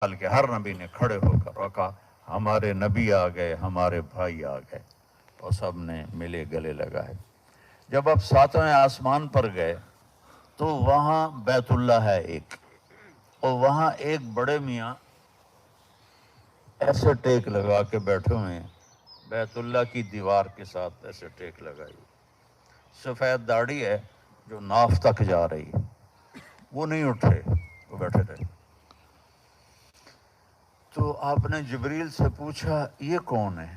کہ ہر نبی نے کھڑے ہو کر رکھا ہمارے نبی آ گئے، ہمارے بھائی آ گئے، اور سب نے ملے گلے لگائے۔ جب آپ ساتویں آسمان پر گئے تو وہاں بیت اللہ ہے ایک، اور وہاں ایک بڑے میاں ایسے ٹیک لگا کے بیٹھے ہوئے ہیں، بیت اللہ کی دیوار کے ساتھ ایسے ٹیک لگائی، سفید داڑھی ہے جو ناف تک جا رہی ہے، وہ نہیں اٹھے، وہ بیٹھے رہے۔ تو آپ نے جبریل سے پوچھا یہ کون ہے؟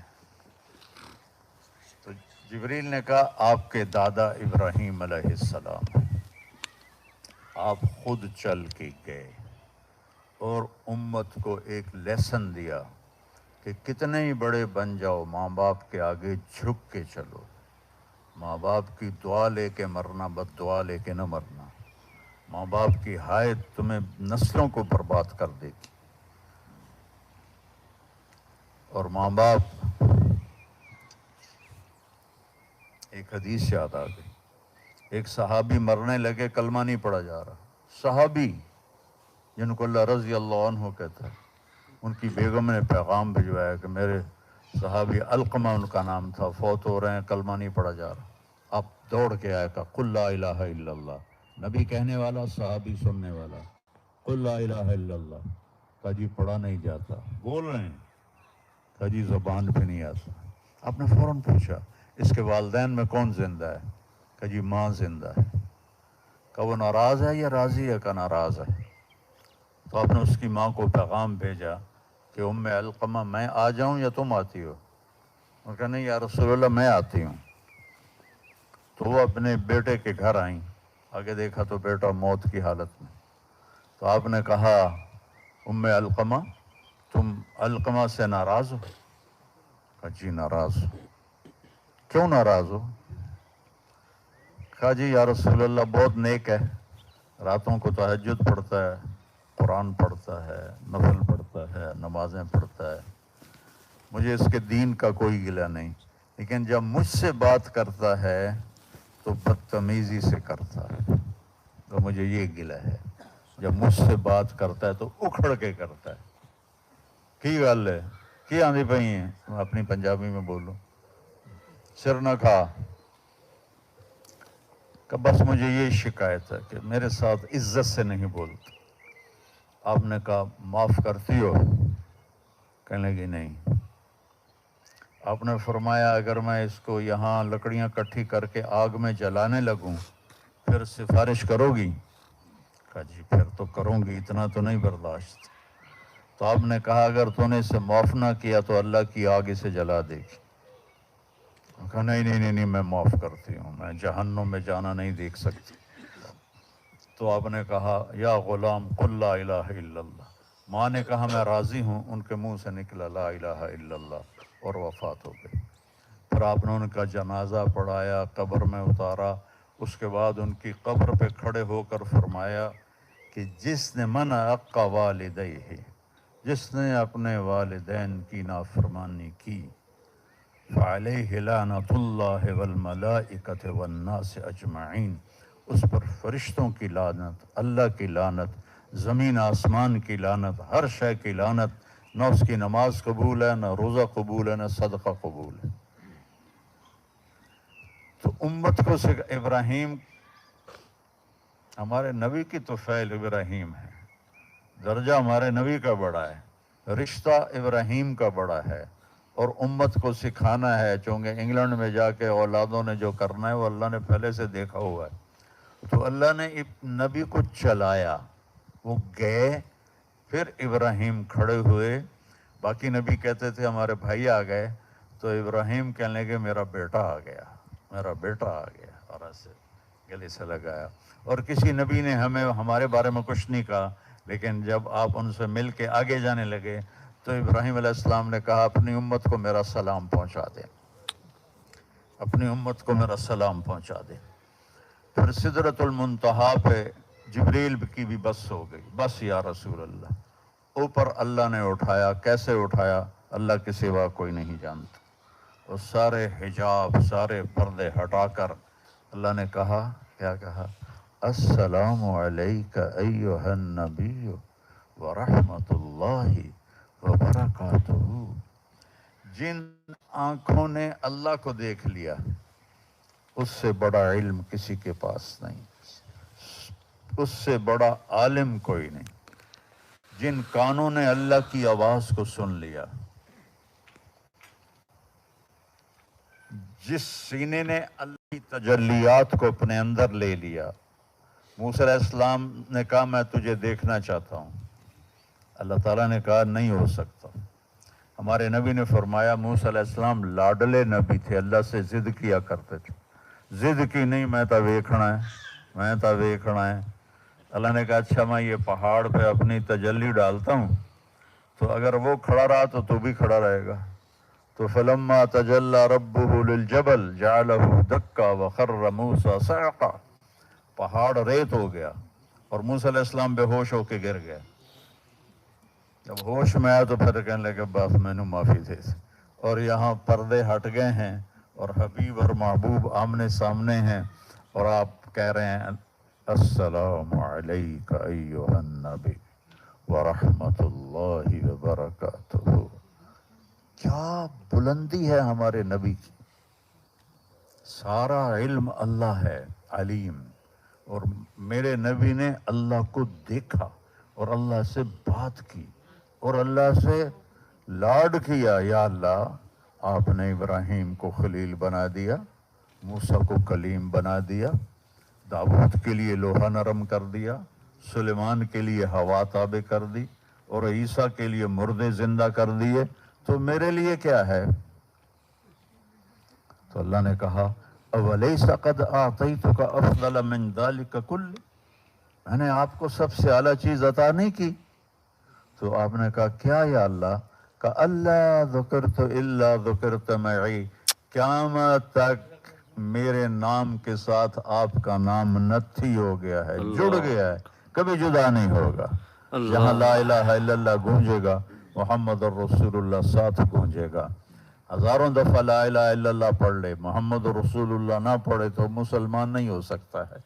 تو جبریل نے کہا آپ کے دادا ابراہیم علیہ السلام ہیں، آپ خود چل کے گئے اور امت کو ایک لیسن دیا کہ کتنے ہی بڑے بن جاؤ، ماں باپ کے آگے جھک کے چلو، ماں باپ کی دعا لے کے مرنا، بد دعا لے کے نہ مرنا، ماں باپ کی حائط تمہیں نسلوں کو برباد کر دے گی۔ اور ماں باپ، ایک حدیث یاد آ گئی، ایک صحابی مرنے لگے، کلمہ نہیں پڑھا جا رہا، صحابی جن کو اللہ رضی اللہ عنہ کہتا ہے، ان کی بیگم نے پیغام بھجوایا کہ میرے صحابی علقمہ ان کا نام تھا، فوت ہو رہے ہیں، کلمہ نہیں پڑھا جا رہا۔ آپ دوڑ کے آئے، کہا قل لا الہ الا اللہ، نبی کہنے والا، صحابی سننے والا، قل لا الہ الا اللہ۔ کہا جی پڑھا نہیں جاتا، بول رہے ہیں، کہا جی زبان پہ نہیں آتا۔ آپ نے فوراً پوچھا اس کے والدین میں کون زندہ ہے؟ کہا جی ماں زندہ ہے۔ کہا وہ ناراض ہے یا راضی ہے؟ کہا ناراض ہے۔ تو آپ نے اس کی ماں کو پیغام بھیجا کہ ام علقمہ میں آ جاؤں یا تم آتی ہو؟ انہوں نے کہا نہیں یا رسول اللہ میں آتی ہوں۔ تو وہ اپنے بیٹے کے گھر آئیں، آگے دیکھا تو بیٹا موت کی حالت میں۔ تو آپ نے کہا ام علقمہ تم علقمہ سے ناراض ہو؟ کہا جی ناراض ہو۔ کیوں ناراض ہو؟ کہا جی یا رسول اللہ بہت نیک ہے، راتوں کو تہجد پڑھتا ہے، قرآن پڑھتا ہے، نفل پڑھتا ہے، نمازیں پڑھتا ہے، مجھے اس کے دین کا کوئی گلہ نہیں، لیکن جب مجھ سے بات کرتا ہے تو بدتمیزی سے کرتا ہے، تو مجھے یہ گلہ ہے، جب مجھ سے بات کرتا ہے تو اکھڑ کے کرتا ہے۔ کی گل ہے کی آندھی پئی ہیں، میں اپنی پنجابی میں بولوں، سر نہ کھا، کہ بس مجھے یہ شکایت ہے کہ میرے ساتھ عزت سے نہیں بولتے۔ آپ نے کہا معاف کرتی ہو؟ کہنے لگی نہیں۔ آپ نے فرمایا اگر میں اس کو یہاں لکڑیاں کٹھی کر کے آگ میں جلانے لگوں پھر سفارش کرو گی؟ کہا جی پھر تو کروں گی، اتنا تو نہیں برداشت۔ تو آپ نے کہا اگر تو نے اسے معاف نہ کیا تو اللہ کی آگ اسے جلا دے گی۔ کہا نہیں نہیں نہیں میں معاف کرتی ہوں، میں جہنم میں جانا نہیں دیکھ سکتی۔ تو آپ نے کہا یا غلام قل لا الہ الا اللہ۔ ماں نے کہا میں راضی ہوں، ان کے منہ سے نکلا لا الہ الا اللہ، اور وفات ہو گئی۔ پھر آپ نے ان کا جنازہ پڑھایا، قبر میں اتارا، اس کے بعد ان کی قبر پہ کھڑے ہو کر فرمایا کہ جس نے من عق والدیہ، جس نے اپنے والدین کی نافرمانی کی، فعلیہ لعنۃ اللہ والملائکۃ والناس اجمعین، اس پر فرشتوں کی لعنت، اللہ کی لعنت، زمین آسمان کی لعنت، ہر شے کی لعنت، نہ اس کی نماز قبول ہے، نہ روزہ قبول ہے، نہ صدقہ قبول ہے۔ تو امت کو ابراہیم، ہمارے نبی کی تو فعل ابراہیم ہے، درجہ ہمارے نبی کا بڑا ہے، رشتہ ابراہیم کا بڑا ہے، اور امت کو سکھانا ہے، چونکہ انگلینڈ میں جا کے اولادوں نے جو کرنا ہے وہ اللہ نے پہلے سے دیکھا ہوا ہے۔ تو اللہ نے نبی کو چلایا، وہ گئے، پھر ابراہیم کھڑے ہوئے، باقی نبی کہتے تھے ہمارے بھائی آ گئے، تو ابراہیم کہنے لگے میرا بیٹا آ گیا، میرا بیٹا آ گیا، اور ایسے گلے سے لگایا۔ اور کسی نبی نے ہمیں ہمارے بارے میں کچھ نہیں کہا، لیکن جب آپ ان سے مل کے آگے جانے لگے تو ابراہیم علیہ السلام نے کہا اپنی امت کو میرا سلام پہنچا دے، اپنی امت کو میرا سلام پہنچا دے۔ پھر سدرۃ المنتہا پہ جبریل کی بھی بس ہو گئی، بس یا رسول اللہ، اوپر اللہ نے اٹھایا، کیسے اٹھایا اللہ کے سوا کوئی نہیں جانتا، اور سارے حجاب، سارے پردے ہٹا کر اللہ نے کہا، کیا کہا؟ السلام علیک ایھا النبی ورحمۃ اللہ وبرکاتہ۔ جن آنکھوں نے اللہ کو دیکھ لیا اس سے بڑا علم کسی کے پاس نہیں، اس سے بڑا عالم کوئی نہیں۔ جن کانوں نے اللہ کی آواز کو سن لیا، جس سینے نے اللہ کی تجلیات کو اپنے اندر لے لیا۔ موسیٰ علیہ السلام نے کہا میں تجھے دیکھنا چاہتا ہوں، اللہ تعالیٰ نے کہا نہیں ہو سکتا۔ ہمارے نبی نے فرمایا موسیٰ علیہ السلام لاڈلے نبی تھے، اللہ سے ضد کیا کرتے تھے، ضد کی نہیں میں تا ویکھنا ہے، میں تا ویکھنا ہے۔ اللہ نے کہا اچھا میں یہ پہاڑ پہ اپنی تجلی ڈالتا ہوں تو اگر وہ کھڑا رہا تو بھی کھڑا رہے گا۔ تو فلما تجلی ربہ للجبل جعلہ دکا وخر موسیٰ صعقا، پہاڑ ریت ہو گیا اور موسیٰ علیہ السلام بے ہوش ہو کے گر گئے۔ جب ہوش میں آیا تو پھر کہنے لگے بس میں نے معافی دے دی، اور یہاں پردے ہٹ گئے ہیں اور حبیب اور محبوب آمنے سامنے ہیں، اور آپ کہہ رہے ہیں السلام علیک ایھا النبی ورحمۃ اللہ وبرکاتہ۔ کیا بلندی ہے ہمارے نبی کی، سارا علم اللہ ہے علیم، اور میرے نبی نے اللہ کو دیکھا اور اللہ سے بات کی اور اللہ سے لاڈ کیا۔ یا اللہ آپ نے ابراہیم کو خلیل بنا دیا، موسیٰ کو کلیم بنا دیا، داؤد کے لیے لوہا نرم کر دیا، سلیمان کے لیے ہوا تابع کر دی، اور عیسیٰ کے لیے مردے زندہ کر دیے، تو میرے لیے کیا ہے؟ تو اللہ نے کہا اولیس قد اعطیتک افضل من ذلک کل، میں نے آپ کو سب سے اعلیٰ چیز عطا نہیں کی؟ تو آپ نے کہا کیا یا اللہ؟ کہ اللہ ذکرت الا ذکرت معی، قیامت تک میرے نام کے ساتھ آپ کا نام نتھی ہو گیا ہے، جڑ گیا ہے، کبھی جدا نہیں ہوگا۔ جہاں لا الہ الا اللہ گونجے گا محمد الرسول اللہ ساتھ گونجے گا۔ ہزاروں دفعہ لا الہ الا اللہ پڑھ لے، محمد رسول اللہ نہ پڑھے تو مسلمان نہیں ہو سکتا ہے۔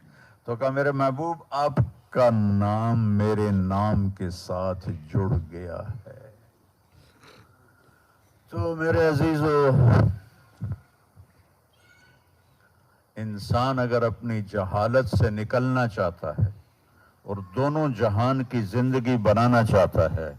تو کہا میرے محبوب آپ کا نام میرے نام کے ساتھ جڑ گیا ہے۔ تو میرے عزیزو، انسان اگر اپنی جہالت سے نکلنا چاہتا ہے اور دونوں جہان کی زندگی بنانا چاہتا ہے